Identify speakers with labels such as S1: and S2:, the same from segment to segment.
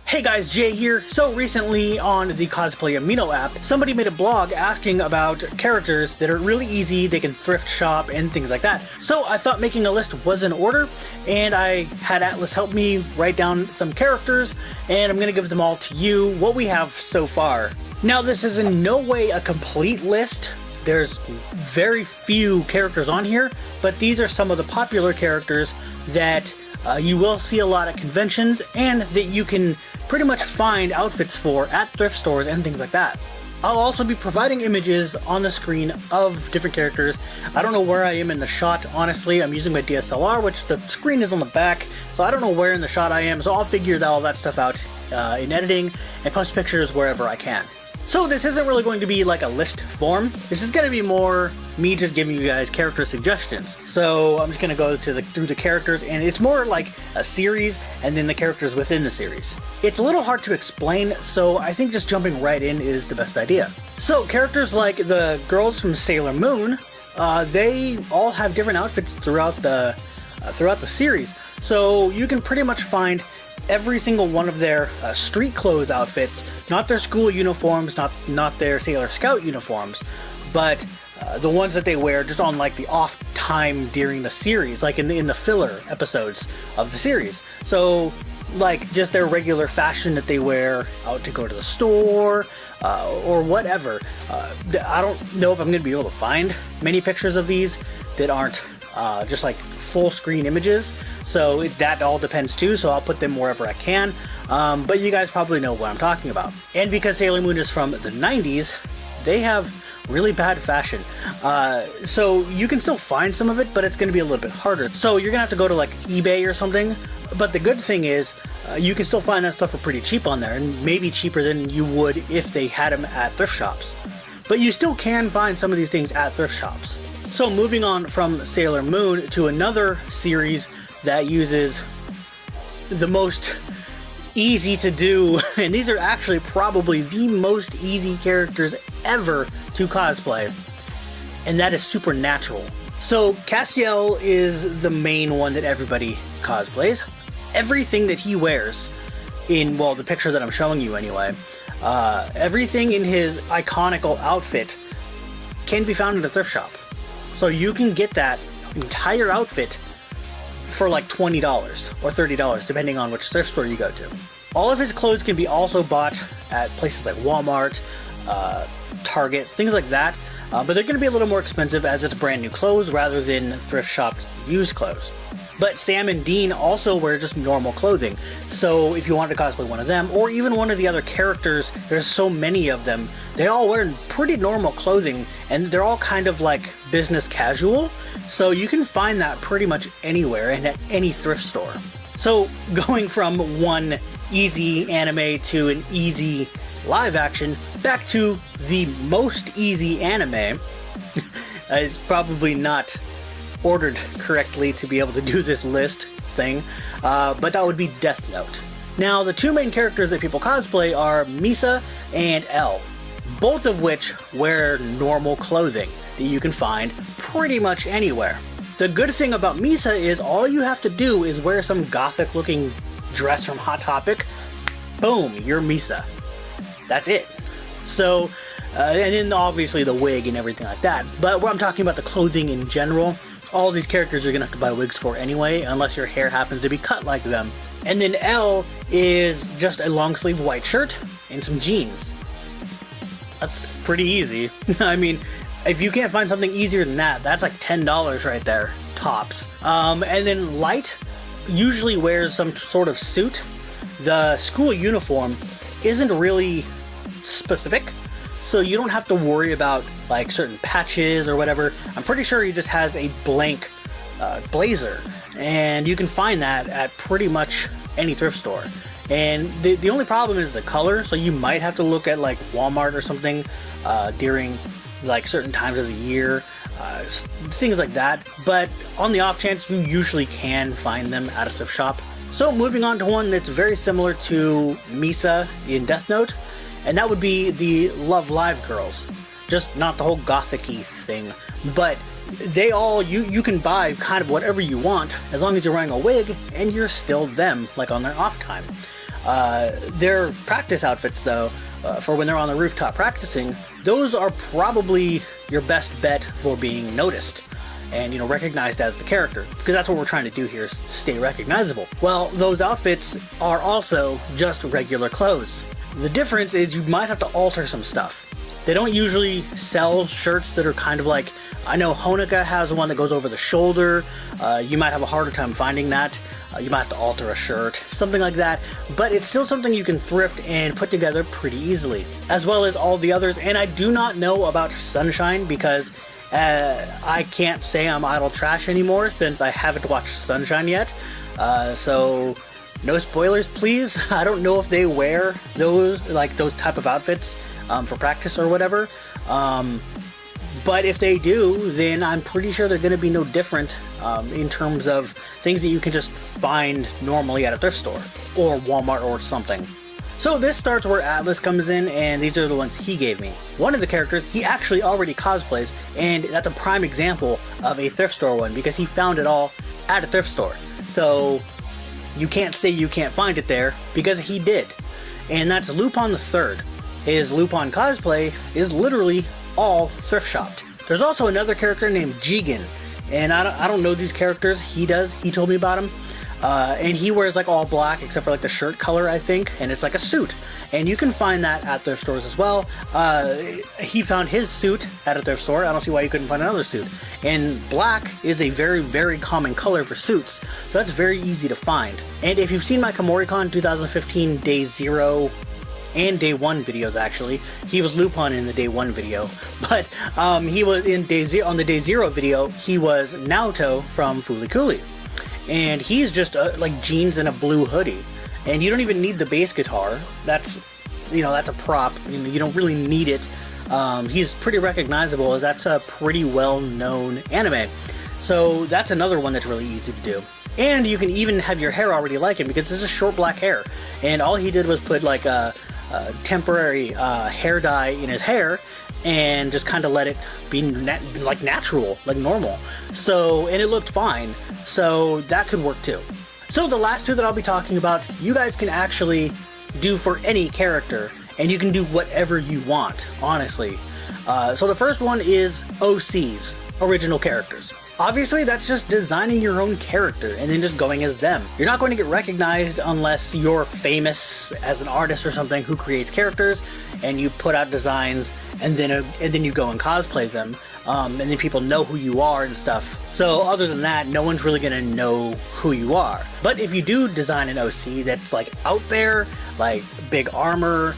S1: Hey guys, Jay here. So recently on the Cosplay Amino app, somebody made a blog asking about characters that are really easy, they can thrift shop and things like that. So I thought making a list was in order, and I had Atlas help me write down some characters, and I'm gonna give them all to you, what we have so far. Now this is in no way a complete list. There's very few characters on here, but these are some of the popular characters that you will see a lot at conventions and that you can pretty much find outfits for at thrift stores and things like that. I'll also be providing images on the screen of different characters. I don't know where I am in the shot, honestly. I'm using my DSLR, which the screen is on the back, so I don't know where in the shot I am, so I'll figure all that stuff out in editing and post pictures wherever I can. So this isn't really going to be like a list form. This is going to be more me just giving you guys character suggestions. So I'm just going to go through the characters, and it's more like a series and then the characters within the series. It's a little hard to explain, so I think just jumping right in is the best idea. So characters like the girls from Sailor Moon, they all have different outfits throughout the series. So you can pretty much find every single one of their street clothes outfits, not their school uniforms, not their Sailor Scout uniforms, but the ones that they wear just on like the off time during the series, like in the filler episodes of the series. So like just their regular fashion that they wear out to go to the store or whatever. I don't know if I'm going to be able to find many pictures of these that aren't just like full screen images. So that all depends too, so I'll put them wherever I can. But you guys probably know what I'm talking about. And because Sailor Moon is from the 90s, they have really bad fashion. So you can still find some of it, but it's going to be a little bit harder. So you're going to have to go to like eBay or something. But the good thing is, you can still find that stuff for pretty cheap on there, and maybe cheaper than you would if they had them at thrift shops. But you still can find some of these things at thrift shops. So moving on from Sailor Moon to another series that uses the most easy to do, and these are actually probably the most easy characters ever to cosplay, and that is Supernatural. So Castiel is the main one that everybody cosplays. Everything that he wears in, well, the picture that I'm showing you anyway, everything in his iconical outfit can be found in a thrift shop. So you can get that entire outfit for like $20 or $30, depending on which thrift store you go to. All of his clothes can be also bought at places like Walmart, Target, things like that, but they're going to be a little more expensive as it's brand new clothes rather than thrift shop used clothes. But Sam and Dean also wear just normal clothing, so if you wanted to cosplay one of them, or even one of the other characters, there's so many of them, they all wear pretty normal clothing, and they're all kind of like business casual, so you can find that pretty much anywhere and at any thrift store. So going from one easy anime to an easy live action, back to the most easy anime, is probably not ordered correctly to be able to do this list thing, but that would be Death Note. Now, the two main characters that people cosplay are Misa and L, both of which wear normal clothing that you can find pretty much anywhere. The good thing about Misa is all you have to do is wear some gothic looking dress from Hot Topic, boom, you're Misa. That's it. So, and then obviously the wig and everything like that, but what I'm talking about the clothing in general, all these characters you're going to have to buy wigs for anyway, unless your hair happens to be cut like them. And then L is just a long sleeve white shirt and some jeans. That's pretty easy. I mean, if you can't find something easier than that, that's like $10 right there, tops. And then Light usually wears some sort of suit. The school uniform isn't really specific, so you don't have to worry about like certain patches or whatever. I'm pretty sure he just has a blank blazer, and you can find that at pretty much any thrift store. And the only problem is the color, so you might have to look at like Walmart or something during like certain times of the year, things like that. But on the off chance, you usually can find them at a thrift shop. So moving on to one that's very similar to Misa in Death Note, and that would be the Love Live girls. Just not the whole gothic-y thing, but they all, you can buy kind of whatever you want as long as you're wearing a wig and you're still them, like on their off time. Their practice outfits, though, for when they're on the rooftop practicing, those are probably your best bet for being noticed and, you know, recognized as the character, because that's what we're trying to do here, is stay recognizable. Well, those outfits are also just regular clothes. The difference is you might have to alter some stuff. They don't usually sell shirts that are kind of like, I know Honika has one that goes over the shoulder. You might have a harder time finding that. You might have to alter a shirt, something like that, but it's still something you can thrift and put together pretty easily, as well as all the others. And I do not know about Sunshine, because I can't say I'm idle trash anymore since I haven't watched Sunshine yet. So no spoilers, please. I don't know if they wear those type of outfits for practice or whatever. But if they do, then I'm pretty sure they're going to be no different in terms of things that you can just find normally at a thrift store or Walmart or something. So this starts where Atlas comes in, and these are the ones he gave me. One of the characters he actually already cosplays, and that's a prime example of a thrift store one, because he found it all at a thrift store. So you can't say you can't find it there, because he did. And that's Lupin the Third. His Lupin cosplay is literally all thrift shopped. There's also another character named Jigen, and I don't know these characters. He does. He told me about him. And he wears like all black except for like the shirt color, I think, and it's like a suit. And you can find that at thrift stores as well. He found his suit at a thrift store. I don't see why you couldn't find another suit. And black is a very, very common color for suits, so that's very easy to find. And if you've seen my KomoriCon 2015 Day 0 and Day 1 videos, actually, he was Lupin in the Day 1 video, but he was in on the Day 0 video, he was Naoto from Fooly Cooly. And he's just like jeans and a blue hoodie, and you don't even need the bass guitar. That's, you know, that's a prop. You don't really need it. He's pretty recognizable, as that's a pretty well-known anime. So that's another one that's really easy to do. And you can even have your hair already like him, because it's just short black hair, and all he did was put like a temporary hair dye in his hair and just kind of let it be like natural, like normal. So, and it looked fine. So that could work too. So the last two that I'll be talking about, you guys can actually do for any character, and you can do whatever you want, honestly. So the first one is OCs, original characters. Obviously, that's just designing your own character and then just going as them. You're not going to get recognized unless you're famous as an artist or something who creates characters, and you put out designs, and then you go and cosplay them, and then people know who you are and stuff. So other than that, no one's really gonna know who you are. But if you do design an OC that's like out there, like big armor,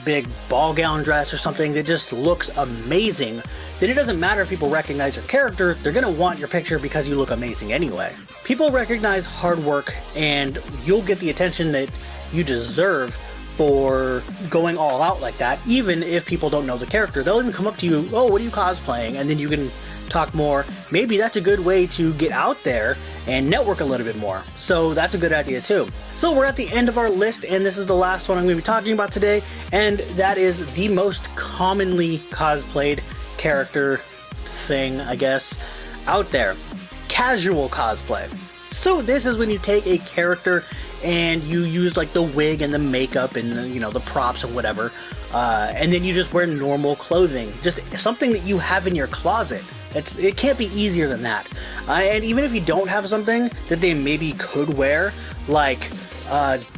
S1: big ball gown dress or something that just looks amazing, then it doesn't matter if people recognize your character. They're gonna want your picture because you look amazing anyway. People recognize hard work, and you'll get the attention that you deserve for going all out like that. Even if people don't know the character, they'll even come up to you, oh, what are you cosplaying? And then you can talk more. Maybe that's a good way to get out there and network a little bit more. So that's a good idea too. So we're at the end of our list, and this is the last one I'm going to be talking about today, and that is the most commonly cosplayed character thing, I guess, out there. Casual cosplay. So this is when you take a character and you use like the wig and the makeup and the, you know, the props and whatever, and then you just wear normal clothing, just something that you have in your closet. It can't be easier than that. And even if you don't have something that they maybe could wear, like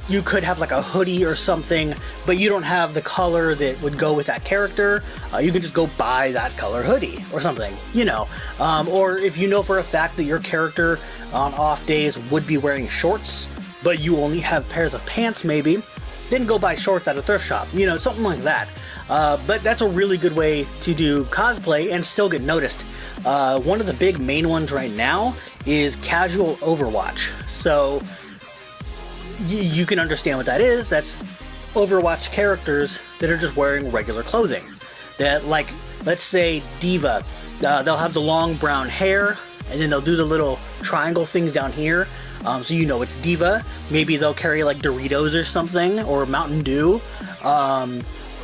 S1: you could have like a hoodie or something, but you don't have the color that would go with that character, you can just go buy that color hoodie or something, you know. Or if you know for a fact that your character on off days would be wearing shorts, but you only have pairs of pants maybe, then go buy shorts at a thrift shop, you know, something like that. But that's a really good way to do cosplay and still get noticed. One of the big main ones right now is casual Overwatch. So you can understand what that is. That's Overwatch characters that are just wearing regular clothing. That, like, let's say Diva, they'll have the long brown hair, and then they'll do the little triangle things down here, so you know it's Diva. Maybe they'll carry like Doritos or something, or Mountain Dew,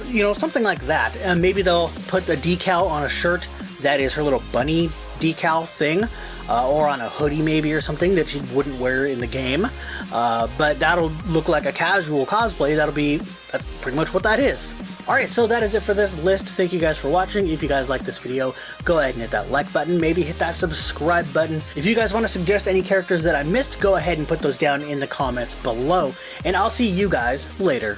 S1: you know, something like that. And maybe they'll put a decal on a shirt that is her little bunny decal thing. or on a hoodie maybe or something that you wouldn't wear in the game. But that'll look like a casual cosplay. That's pretty much what that is. Alright, so that is it for this list. Thank you guys for watching. If you guys like this video, go ahead and hit that like button. Maybe hit that subscribe button. If you guys want to suggest any characters that I missed, go ahead and put those down in the comments below. And I'll see you guys later.